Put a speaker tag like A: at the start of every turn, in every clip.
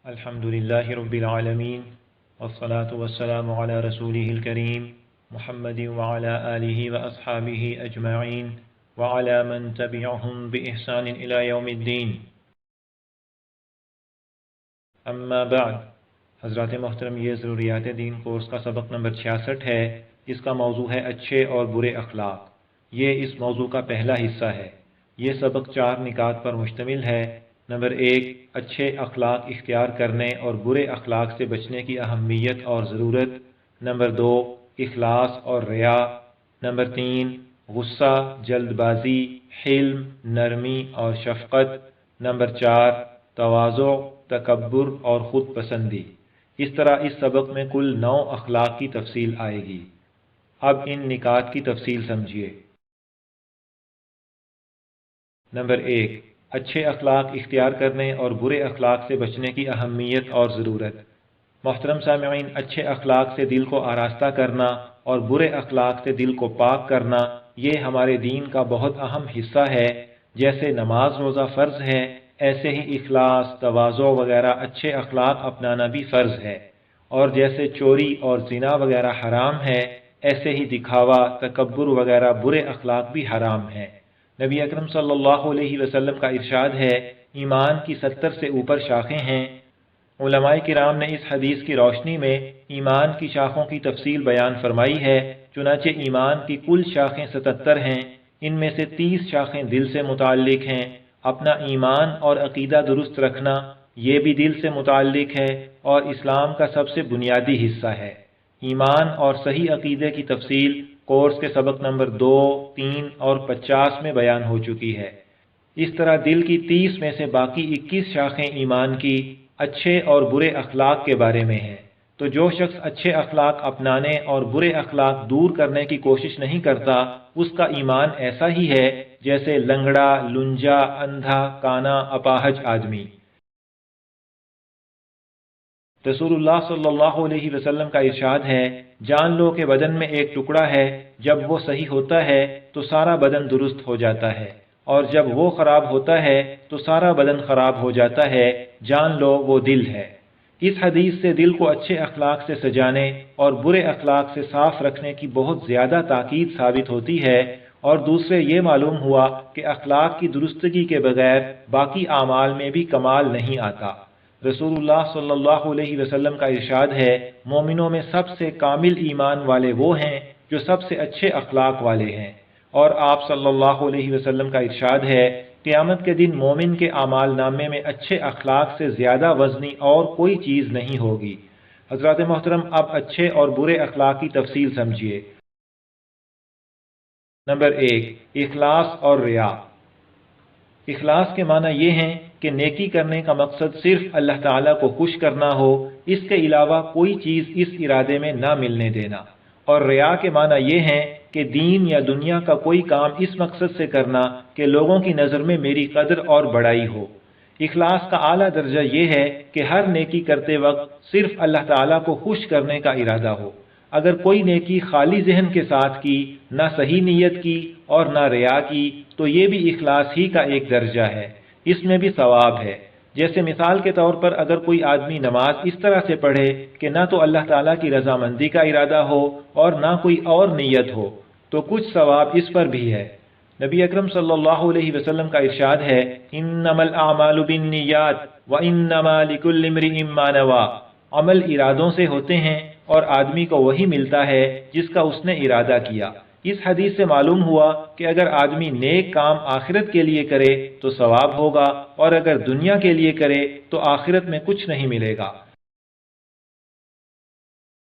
A: الحمد لله رب العالمين والصلاة والسلام على رسوله الكريم محمد وعلى آله وأصحابه أجمعين وعلى من تبعهم بإحسان إلى يوم الدين اما بعد. حضرات محترم، یہ ضروریات دین کورس کا سبق نمبر 66 ہے. اس کا موضوع ہے اچھے اور برے اخلاق. یہ اس موضوع کا پہلا حصہ ہے. یہ سبق 4 نکات پر مشتمل ہے. نمبر 1، اچھے اخلاق اختیار کرنے اور برے اخلاق سے بچنے کی اہمیت اور ضرورت. نمبر 2، اخلاص اور ریا. نمبر 3، غصہ، جلد بازی، حلم، نرمی اور شفقت. نمبر 4، تواضع، تکبر اور خود پسندی. اس طرح اس سبق میں کل 9 اخلاق کی تفصیل آئے گی. اب ان نکات کی تفصیل سمجھیے. نمبر 1، اچھے اخلاق اختیار کرنے اور برے اخلاق سے بچنے کی اہمیت اور ضرورت. محترم سامعین، اچھے اخلاق سے دل کو آراستہ کرنا اور برے اخلاق سے دل کو پاک کرنا یہ ہمارے دین کا بہت اہم حصہ ہے. جیسے نماز روزہ فرض ہے، ایسے ہی اخلاص، تواضع وغیرہ اچھے اخلاق اپنانا بھی فرض ہے. اور جیسے چوری اور زنا وغیرہ حرام ہے، ایسے ہی دکھاوا، تکبر وغیرہ برے اخلاق بھی حرام ہیں. نبی اکرم صلی اللہ علیہ وسلم کا ارشاد ہے، ایمان کی 70 سے اوپر شاخیں ہیں. علماء کرام نے اس حدیث کی روشنی میں ایمان کی شاخوں کی تفصیل بیان فرمائی ہے. چنانچہ ایمان کی کل شاخیں 77 ہیں. ان میں سے 30 شاخیں دل سے متعلق ہیں. اپنا ایمان اور عقیدہ درست رکھنا یہ بھی دل سے متعلق ہے اور اسلام کا سب سے بنیادی حصہ ہے. ایمان اور صحیح عقیدے کی تفصیل کورس کے سبق نمبر 2، 3 اور 50 میں بیان ہو چکی ہے. اس طرح دل کی 30 میں سے باقی 21 شاخیں ایمان کی اچھے اور برے اخلاق کے بارے میں ہیں. تو جو شخص اچھے اخلاق اپنانے اور برے اخلاق دور کرنے کی کوشش نہیں کرتا، اس کا ایمان ایسا ہی ہے جیسے لنگڑا، لنجا، اندھا، کانا، اپاہج آدمی. رسول اللہ صلی اللہ علیہ وسلم کا ارشاد ہے، جان لو کہ بدن میں ایک ٹکڑا ہے، جب وہ صحیح ہوتا ہے تو سارا بدن درست ہو جاتا ہے، اور جب وہ خراب ہوتا ہے تو سارا بدن خراب ہو جاتا ہے. جان لو وہ دل ہے. اس حدیث سے دل کو اچھے اخلاق سے سجانے اور برے اخلاق سے صاف رکھنے کی بہت زیادہ تاکید ثابت ہوتی ہے. اور دوسرے یہ معلوم ہوا کہ اخلاق کی درستگی کے بغیر باقی اعمال میں بھی کمال نہیں آتا. رسول اللہ صلی اللہ علیہ وسلم کا ارشاد ہے، مومنوں میں سب سے کامل ایمان والے وہ ہیں جو سب سے اچھے اخلاق والے ہیں. اور آپ صلی اللہ علیہ وسلم کا ارشاد ہے، قیامت کے دن مومن کے اعمال نامے میں اچھے اخلاق سے زیادہ وزنی اور کوئی چیز نہیں ہوگی. حضرات محترم، اب اچھے اور برے اخلاق کی تفصیل سمجھیے. نمبر 1، اخلاص اور ریا. اخلاص کے معنی یہ ہیں کہ نیکی کرنے کا مقصد صرف اللہ تعالیٰ کو خوش کرنا ہو، اس کے علاوہ کوئی چیز اس ارادے میں نہ ملنے دینا. اور ریا کے معنی یہ ہیں کہ دین یا دنیا کا کوئی کام اس مقصد سے کرنا کہ لوگوں کی نظر میں میری قدر اور بڑائی ہو. اخلاص کا اعلیٰ درجہ یہ ہے کہ ہر نیکی کرتے وقت صرف اللہ تعالیٰ کو خوش کرنے کا ارادہ ہو. اگر کوئی نیکی خالی ذہن کے ساتھ کی، نہ صحیح نیت کی اور نہ ریا کی، تو یہ بھی اخلاص ہی کا ایک درجہ ہے. اس میں بھی ثواب ہے. جیسے مثال کے طور پر اگر کوئی آدمی نماز اس طرح سے پڑھے کہ نہ تو اللہ تعالیٰ کی رضامندی کا ارادہ ہو اور نہ کوئی اور نیت ہو، تو کچھ ثواب اس پر بھی ہے. نبی اکرم صلی اللہ علیہ وسلم کا ارشاد ہے، انما الاعمال بالنیات وانما لکل امرئ ما نوی. عمل ارادوں سے ہوتے ہیں اور آدمی کو وہی ملتا ہے جس کا اس نے ارادہ کیا. اس حدیث سے معلوم ہوا کہ اگر آدمی نیک کام آخرت کے لیے کرے تو ثواب ہوگا، اور اگر دنیا کے لیے کرے تو آخرت میں کچھ نہیں ملے گا.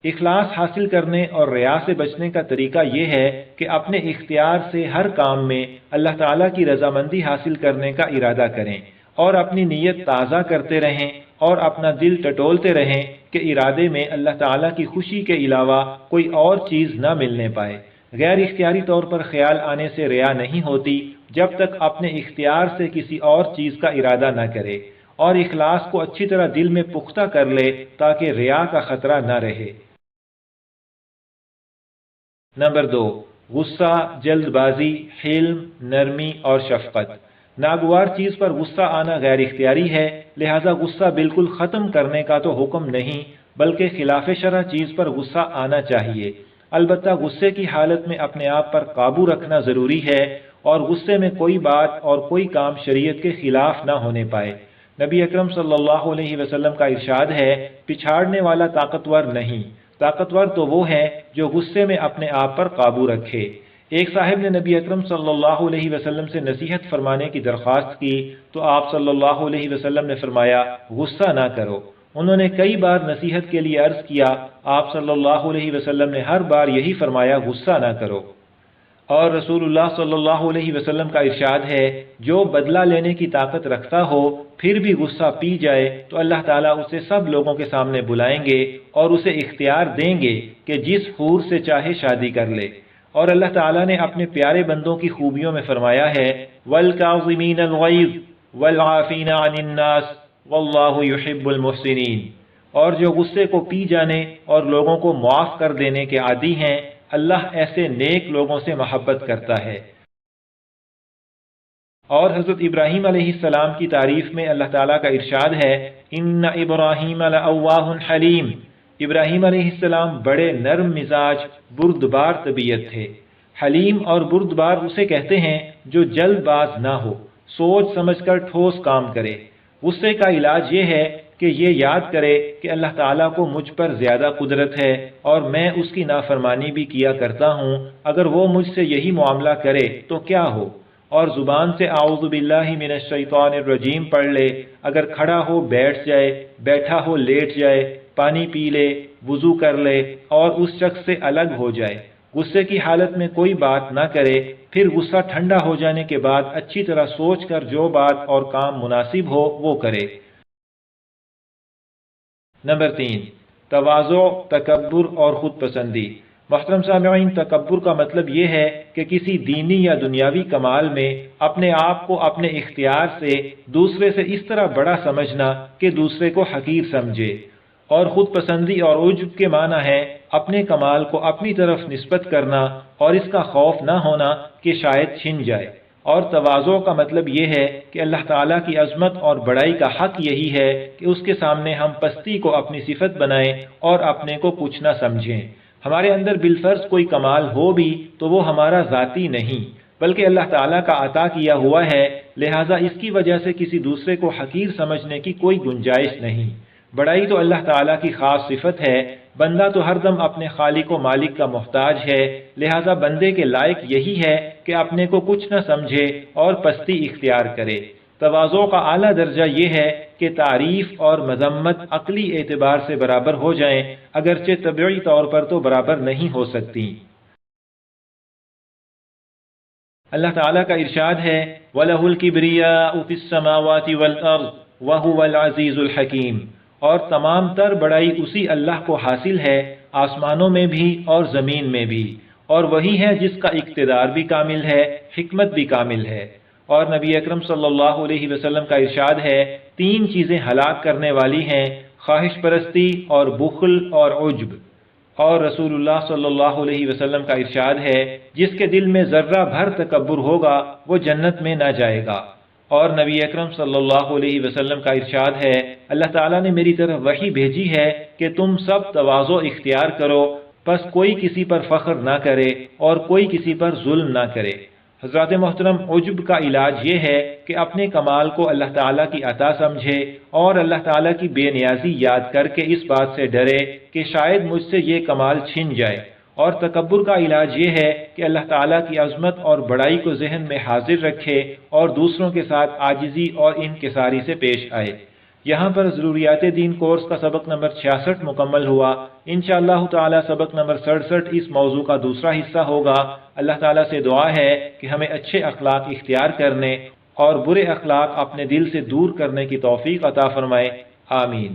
A: اخلاص حاصل کرنے اور ریا سے بچنے کا طریقہ یہ ہے کہ اپنے اختیار سے ہر کام میں اللہ تعالیٰ کی رضامندی حاصل کرنے کا ارادہ کریں اور اپنی نیت تازہ کرتے رہیں اور اپنا دل ٹٹولتے رہیں کہ ارادے میں اللہ تعالیٰ کی خوشی کے علاوہ کوئی اور چیز نہ ملنے پائے. غیر اختیاری طور پر خیال آنے سے ریا نہیں ہوتی جب تک اپنے اختیار سے کسی اور چیز کا ارادہ نہ کرے اور اخلاص کو اچھی طرح دل میں پختہ کر لے تاکہ ریا کا خطرہ نہ رہے. نمبر 2، غصہ، جلد بازی، حلم، نرمی اور شفقت. ناگوار چیز پر غصہ آنا غیر اختیاری ہے، لہذا غصہ بالکل ختم کرنے کا تو حکم نہیں، بلکہ خلاف شرع چیز پر غصہ آنا چاہیے۔ البتہ غصے کی حالت میں اپنے آپ پر قابو رکھنا ضروری ہے اور غصے میں کوئی بات اور کوئی کام شریعت کے خلاف نہ ہونے پائے۔ نبی اکرم صلی اللہ علیہ وسلم کا ارشاد ہے، پچھاڑنے والا طاقتور نہیں، طاقتور تو وہ ہے جو غصے میں اپنے آپ پر قابو رکھے۔ ایک صاحب نے نبی اکرم صلی اللہ علیہ وسلم سے نصیحت فرمانے کی درخواست کی تو آپ صلی اللہ علیہ وسلم نے فرمایا، غصہ نہ کرو۔ انہوں نے کئی بار نصیحت کے لیے عرض کیا، آپ صلی اللہ علیہ وسلم نے ہر بار یہی فرمایا، غصہ نہ کرو۔ اور رسول اللہ صلی اللہ علیہ وسلم کا ارشاد ہے، جو بدلہ لینے کی طاقت رکھتا ہو پھر بھی غصہ پی جائے تو اللہ تعالیٰ اسے سب لوگوں کے سامنے بلائیں گے اور اسے اختیار دیں گے کہ جس حور سے چاہے شادی کر لے۔ اور اللہ تعالیٰ نے اپنے پیارے بندوں کی خوبیوں میں فرمایا ہے، وَالْكَاظِمِينَ الْغَيْظَ وَالْعَافِينَ عَنِ النَّاسِ وَاللَّهُ يُحِبُّ الْمُحْسِنِينَ، اور جو غصے کو پی جانے اور لوگوں کو معاف کر دینے کے عادی ہیں، اللہ ایسے نیک لوگوں سے محبت کرتا ہے۔ اور حضرت ابراہیم علیہ السلام کی تعریف میں اللہ تعالیٰ کا ارشاد ہے، ان ابراہیم لأواہ حلیم، ابراہیم علیہ السلام بڑے نرم مزاج بردبار طبیعت تھے۔ حلیم اور بردبار اسے کہتے ہیں جو جلد باز نہ ہو، سوچ سمجھ کر ٹھوس کام کرے۔ غصے کا علاج یہ ہے کہ یہ یاد کرے کہ اللہ تعالیٰ کو مجھ پر زیادہ قدرت ہے اور میں اس کی نافرمانی بھی کیا کرتا ہوں، اگر وہ مجھ سے یہی معاملہ کرے تو کیا ہو، اور زبان سے اعوذ باللہ من الشیطان الرجیم پڑھ لے، اگر کھڑا ہو بیٹھ جائے، بیٹھا ہو لیٹ جائے، پانی پی لے، وضو کر لے اور اس شخص سے الگ ہو جائے، غصے کی حالت میں کوئی بات نہ کرے، پھر غصہ ٹھنڈا ہو جانے کے بعد اچھی طرح سوچ کر جو بات اور کام مناسب ہو وہ کرے۔ نمبر 3، تواضع، تکبر اور خود پسندی۔ محترم سامعین، تکبر کا مطلب یہ ہے کہ کسی دینی یا دنیاوی کمال میں اپنے آپ کو اپنے اختیار سے دوسرے سے اس طرح بڑا سمجھنا کہ دوسرے کو حقیر سمجھے، اور خود پسندی اور عجب کے معنی ہے اپنے کمال کو اپنی طرف نسبت کرنا اور اس کا خوف نہ ہونا کہ شاید چھن جائے۔ اور تواضع کا مطلب یہ ہے کہ اللہ تعالیٰ کی عظمت اور بڑائی کا حق یہی ہے کہ اس کے سامنے ہم پستی کو اپنی صفت بنائیں اور اپنے کو کچھ نہ سمجھیں۔ ہمارے اندر بالفرض کوئی کمال ہو بھی تو وہ ہمارا ذاتی نہیں بلکہ اللہ تعالیٰ کا عطا کیا ہوا ہے، لہٰذا اس کی وجہ سے کسی دوسرے کو حقیر سمجھنے کی کوئی گنجائش نہیں۔ بڑائی تو اللہ تعالیٰ کی خاص صفت ہے، بندہ تو ہر دم اپنے خالق و مالک کا محتاج ہے، لہٰذا بندے کے لائق یہی ہے کہ اپنے کو کچھ نہ سمجھے اور پستی اختیار کرے۔ تواضع کا اعلیٰ درجہ یہ ہے کہ تعریف اور مذمت عقلی اعتبار سے برابر ہو جائیں، اگرچہ طبعی طور پر تو برابر نہیں ہو سکتی۔ اللہ تعالیٰ کا ارشاد ہے، وَلَهُ الْكِبْرِيَاءُ فِي السَّمَاوَاتِ وَالْأَرْضِ وَهُوَ الْعَزِيزُ الْحَكِيمُ، اور تمام تر بڑائی اسی اللہ کو حاصل ہے، آسمانوں میں بھی اور زمین میں بھی، اور وہی ہے جس کا اقتدار بھی کامل ہے، حکمت بھی کامل ہے۔ اور نبی اکرم صلی اللہ علیہ وسلم کا ارشاد ہے، 3 چیزیں ہلاک کرنے والی ہیں، خواہش پرستی اور بخل اور عجب۔ اور رسول اللہ صلی اللہ علیہ وسلم کا ارشاد ہے، جس کے دل میں ذرہ بھر تکبر ہوگا وہ جنت میں نہ جائے گا۔ اور نبی اکرم صلی اللہ علیہ وسلم کا ارشاد ہے، اللہ تعالیٰ نے میری طرف وحی بھیجی ہے کہ تم سب تواضع اختیار کرو، پس کوئی کسی پر فخر نہ کرے اور کوئی کسی پر ظلم نہ کرے۔ حضرات محترم، عجب کا علاج یہ ہے کہ اپنے کمال کو اللہ تعالیٰ کی عطا سمجھے اور اللہ تعالیٰ کی بے نیازی یاد کر کے اس بات سے ڈرے کہ شاید مجھ سے یہ کمال چھن جائے۔ اور تکبر کا علاج یہ ہے کہ اللہ تعالیٰ کی عظمت اور بڑائی کو ذہن میں حاضر رکھے اور دوسروں کے ساتھ عاجزی اور انکساری سے پیش آئے۔ یہاں پر ضروریات دین کورس کا سبق نمبر 66 مکمل ہوا۔ انشاءاللہ تعالی سبق نمبر 67 اس موضوع کا دوسرا حصہ ہوگا۔ اللہ تعالیٰ سے دعا ہے کہ ہمیں اچھے اخلاق اختیار کرنے اور برے اخلاق اپنے دل سے دور کرنے کی توفیق عطا فرمائے، آمین۔